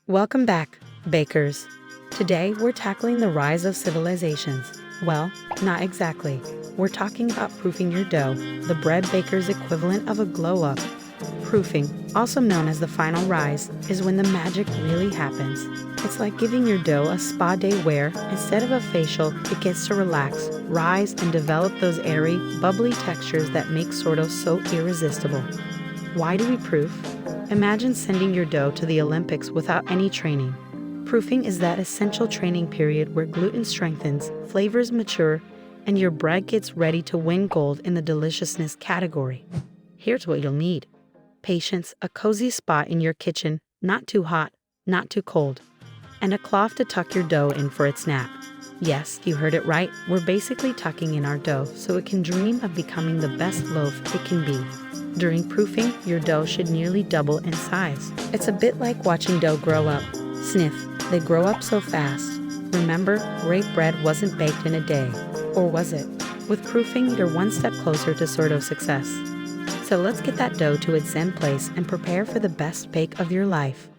Welcome back, bakers. Today we're tackling the rise of civilizations. Well, not exactly. We're talking about proofing your dough, the bread baker's equivalent of a glow-up. Proofing, also known as the final rise, is when the magic really happens. It's like giving your dough a spa day where, instead of a facial, it gets to relax, rise, and develop those airy, bubbly textures that make sourdough so irresistible. Why do we proof? Imagine sending your dough to the Olympics without any training. Proofing is that essential training period where gluten strengthens, flavors mature, and your bread gets ready to win gold in the deliciousness category. Here's what you'll need. Patience, a cozy spot in your kitchen, not too hot, not too cold, and a cloth to tuck your dough in for its nap. Yes, you heard it right, we're basically tucking in our dough so it can dream of becoming the best loaf it can be. During proofing, your dough should nearly double in size. It's a bit like watching dough grow up. Sniff, they grow up so fast. Remember, great bread wasn't baked in a day. Or was it? With proofing, you're one step closer to sourdough success. So let's get that dough to its zen place and prepare for the best bake of your life.